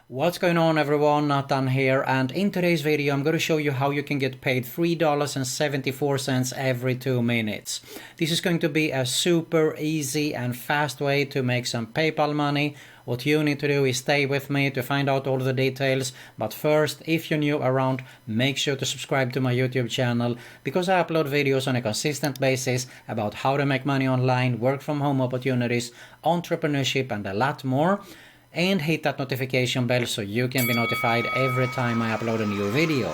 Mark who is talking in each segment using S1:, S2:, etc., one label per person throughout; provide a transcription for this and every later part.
S1: What's going on everyone, Nathan here, and in today's video I'm going to show you how you can get paid $3.74 every 2 minutes. This is going to be a super easy and fast way to make some PayPal money. What you need to do is stay with me to find out all the details, but first, if you're new around, make sure to subscribe to my YouTube channel, because I upload videos on a consistent basis about how to make money online, work from home opportunities, entrepreneurship and a lot more. And hit that notification bell so you can be notified every time I upload a new video.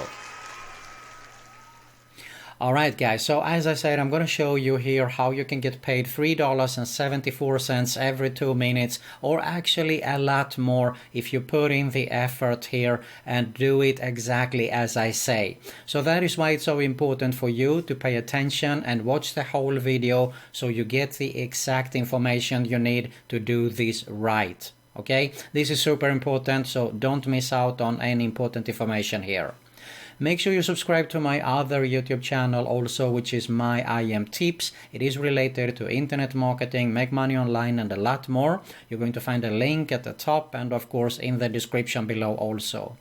S1: Alright guys, so as I said, I'm going to show you here how you can get paid $3.74 every 2 minutes, or actually a lot more if you put in the effort here and do it exactly as I say. So that is why it's so important for you to pay attention and watch the whole video so you get the exact information you need to do this right. Okay, this is super important, so don't miss out on any important information here. Make sure you subscribe to my other YouTube channel also, which is My IM Tips. It is related to internet marketing, make money online and a lot more. You're going to find a link at the top and of course in the description below also.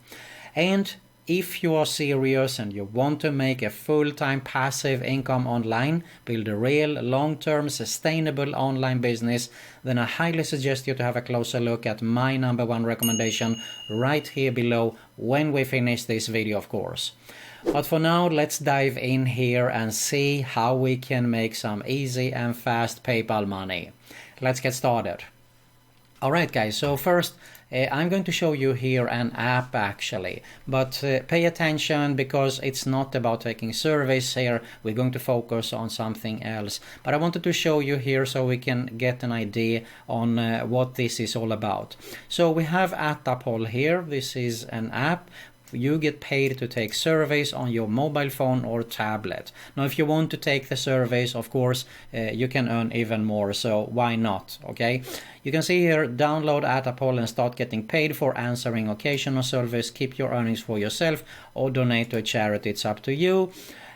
S1: And if you are serious and you want to make a full-time passive income online, build a real long-term sustainable online business, then I highly suggest you to have a closer look at my #1 recommendation right here below when we finish this video, of course. But for now, let's dive in here and see how we can make some easy and fast PayPal money. Let's get started. Alright guys, so first I'm going to show you here an app actually, but pay attention because it's not about taking surveys here. We're going to focus on something else, but I wanted to show you here so we can get an idea on what this is all about. So we have Atapol here. This is an app. You get paid to take surveys on your mobile phone or tablet. Now if you want to take the surveys, of course you can earn even more, so why not? Okay, you can see here, download Atapol and start getting paid for answering occasional surveys. Keep your earnings for yourself or donate to a charity, it's up to you.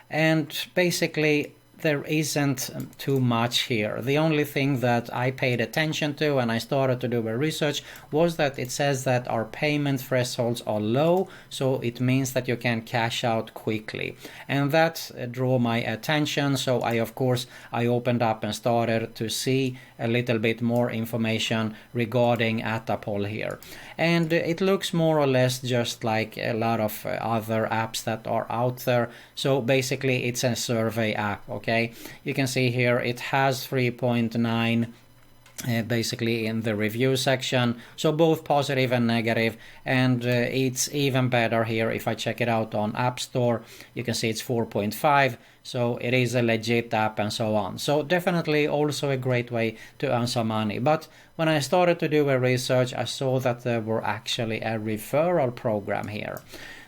S1: And basically there isn't too much here. The only thing that I paid attention to and I started to do a research was that it says that our payment thresholds are low, so it means that you can cash out quickly, and that drew my attention. So of course I opened up and started to see a little bit more information regarding Atapol here, and it looks more or less just like a lot of other apps that are out there. So basically it's a survey app. Okay, you can see here it has 3.9 basically in the review section, so both positive and negative, and it's even better here if I check it out on App Store. You can see it's 4.5, so it is a legit app and so on. So definitely also a great way to earn some money. But when I started to do a research, I saw that there were actually a referral program here.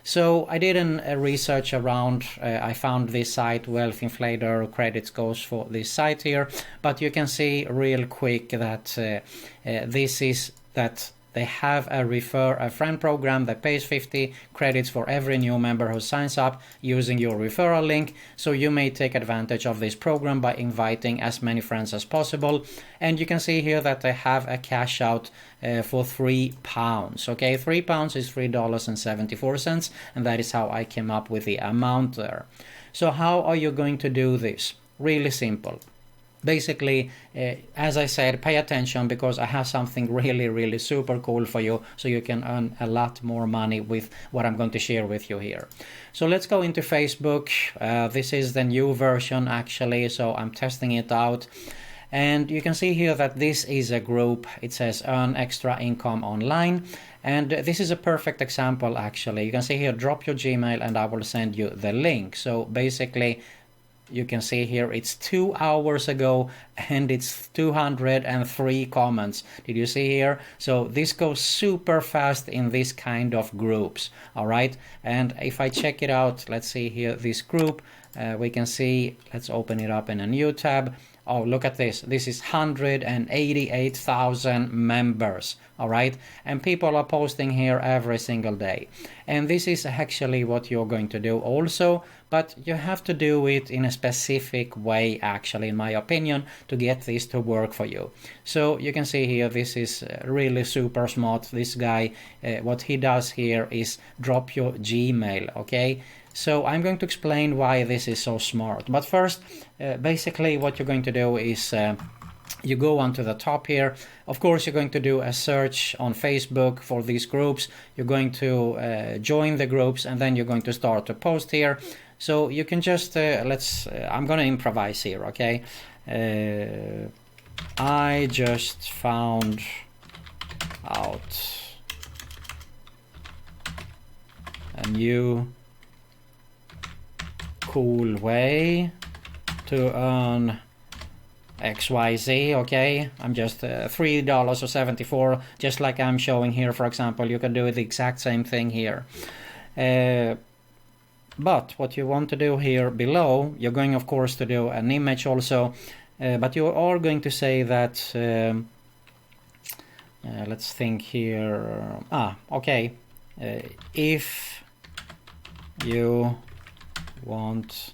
S1: So I did a research around, I found this site, Wealth Inflator, credits goes for this site here, but you can see real quick that this is that they have a refer a friend program that pays 50 credits for every new member who signs up using your referral link. So you may take advantage of this program by inviting as many friends as possible. And you can see here that they have a cash out for £3. Okay, £3 is $3.74, and that is how I came up with the amount there. So how are you going to do this? Really simple. Basically, as I said, pay attention because I have something really super cool for you, so you can earn a lot more money with what I'm going to share with you here. So let's go into Facebook. This is the new version actually, so I'm testing it out. And you can see here that this is a group. It says earn extra income online, and this is a perfect example actually. You can see here, drop your Gmail and I will send you the link. So basically you can see here it's 2 hours ago and it's 203 comments. Did you see here? So this goes super fast in this kind of groups. All right, and if I check it out, let's see here, this group, we can see, let's open it up in a new tab. Oh, look at this. This is 188,000 members, all right? And people are posting here every single day. And this is actually what you're going to do also, but you have to do it in a specific way, actually, in my opinion, to get this to work for you. So you can see here, this is really super smart. This guy, what he does here is drop your Gmail, okay? So I'm going to explain why this is so smart. But first, basically what you're going to do is you go onto the top here. Of course, you're going to do a search on Facebook for these groups. You're going to join the groups, and then you're going to start to post here. So you can just, I'm going to improvise here, okay? I just found out a new cool way to earn XYZ, okay? I'm just $3.74, just like I'm showing here, for example. You can do the exact same thing here. But what you want to do here below, you're going, of course, to do an image also, but you are going to say that, let's think here, okay, if you want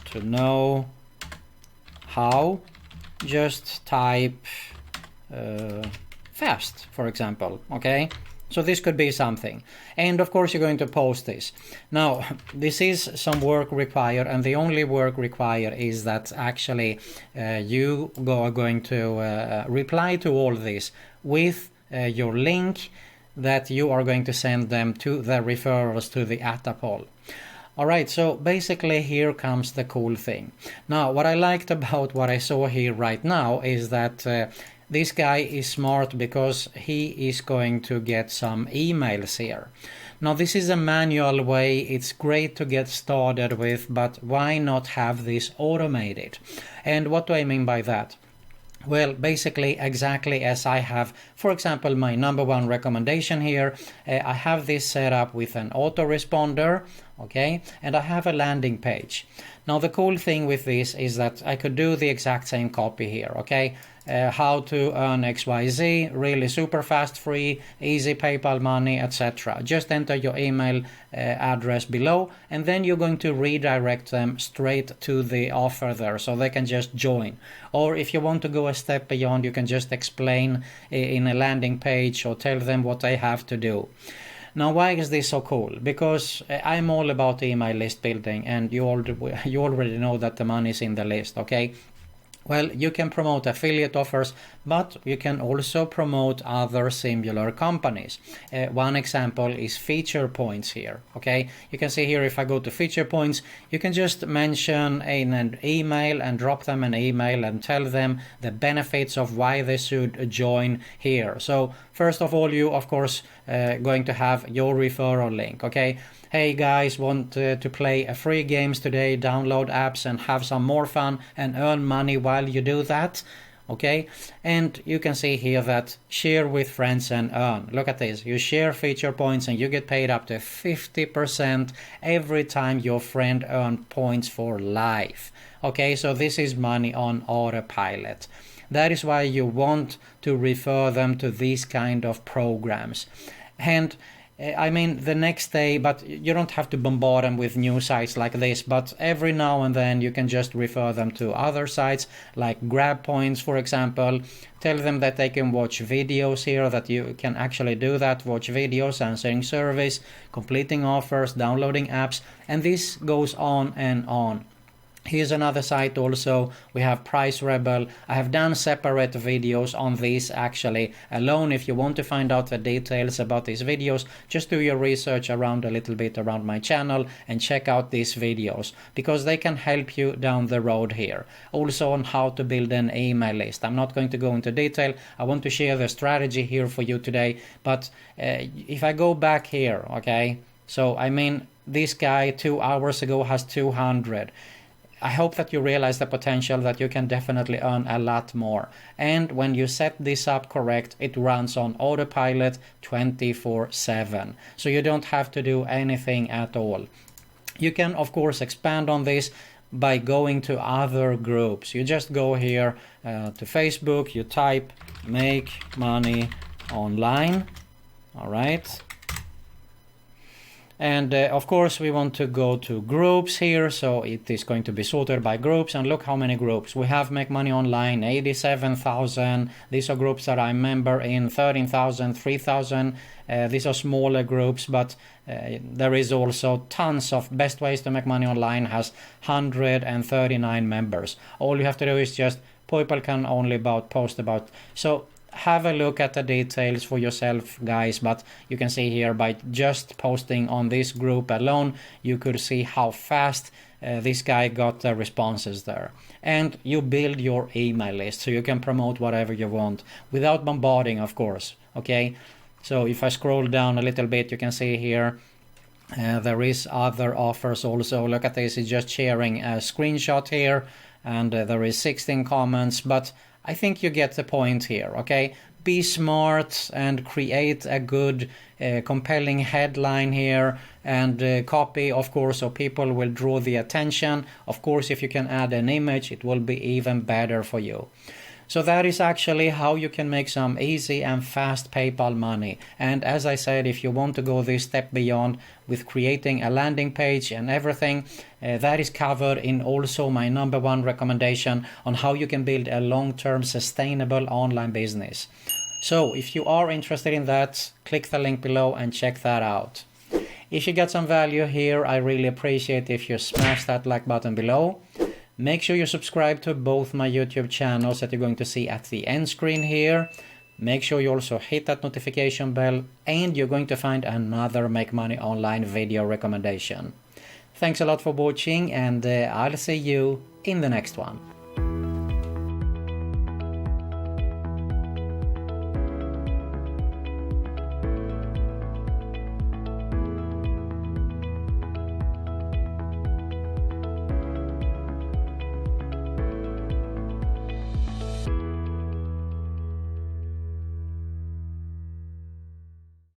S1: to know how, just type fast, for example, okay? So this could be something. And of course you're going to post this. Now, this is some work required, and the only work required is that actually you are going to reply to all this with your link that you are going to send them to the referrals to the Atapol. Alright, so basically here comes the cool thing. Now, what I liked about what I saw here right now is that this guy is smart because he is going to get some emails here. Now, this is a manual way. It's great to get started with, but why not have this automated? And what do I mean by that? Well, basically exactly as I have, for example, my number one recommendation here. I have this set up with an autoresponder, okay, and I have a landing page. Now the cool thing with this is that I could do the exact same copy here, okay? How to earn XYZ, really super fast, free, easy PayPal money, etc. Just enter your email address below, and then you're going to redirect them straight to the offer there, so they can just join. Or if you want to go a step beyond, you can just explain in a landing page or tell them what they have to do. Now, why is this so cool? Because I'm all about email list building, and you already know that the money is in the list, okay? Well, you can promote affiliate offers, but you can also promote other similar companies. One example is Feature Points here, okay? You can see here, if I go to Feature Points, you can just mention in an email and drop them an email and tell them the benefits of why they should join here. So first of all, you, of course, going to have your referral link, okay? Hey guys, want to play free games today, download apps and have some more fun and earn money while you do that, okay? And you can see here that share with friends and earn. Look at this, you share Feature Points and you get paid up to 50% every time your friend earns points for life. Okay, so this is money on autopilot. That is why you want to refer them to these kind of programs. And I mean, the next day, but you don't have to bombard them with new sites like this, but every now and then you can just refer them to other sites like Grab Points, for example. Tell them that they can watch videos here, that you can actually do that, watch videos, answering surveys, completing offers, downloading apps, and this goes on and on. Here's another site also. We have Price Rebel. I have done separate videos on these actually alone. If you want to find out the details about these videos, just do your research around a little bit around my channel and check out these videos, because they can help you down the road here. Also on how to build an email list. I'm not going to go into detail. I want to share the strategy here for you today. But if I go back here, okay, so I mean, this guy 2 hours ago has 200. I hope that you realize the potential, that you can definitely earn a lot more. And when you set this up correct, it runs on autopilot 24/7. So you don't have to do anything at all. You can, of course, expand on this, by going to other groups. You just go here to Facebook, you type make money online, all right? And of course we want to go to groups here, so it is going to be sorted by groups, and look how many groups we have. Make Money Online, 87,000. These are groups that I'm member in, 13,000, 3,000. These are smaller groups, but there is also tons of Best Ways to Make Money Online has 139 members. All you have to do is just, people can only post about, so have a look at the details for yourself, guys, but you can see here by just posting on this group alone, you could see how fast this guy got the responses there. And you build your email list so you can promote whatever you want without bombarding, of course. Okay, so if I scroll down a little bit, you can see here there is other offers also. Look at this, it's just sharing a screenshot here, and there is 16 comments, but I think you get the point here, okay? Be smart and create a good, compelling headline here, and copy, of course, so people will draw the attention. Of course, if you can add an image, it will be even better for you. So that is actually how you can make some easy and fast PayPal money. And as I said, if you want to go this step beyond with creating a landing page and everything, that is covered in also my #1 recommendation on how you can build a long-term sustainable online business. So if you are interested in that, click the link below and check that out. If you got some value here, I really appreciate if you smash that like button below. Make sure you subscribe to both my YouTube channels that you're going to see at the end screen here. Make sure you also hit that notification bell, and you're going to find another Make Money Online video recommendation. Thanks a lot for watching, and I'll see you in the next one.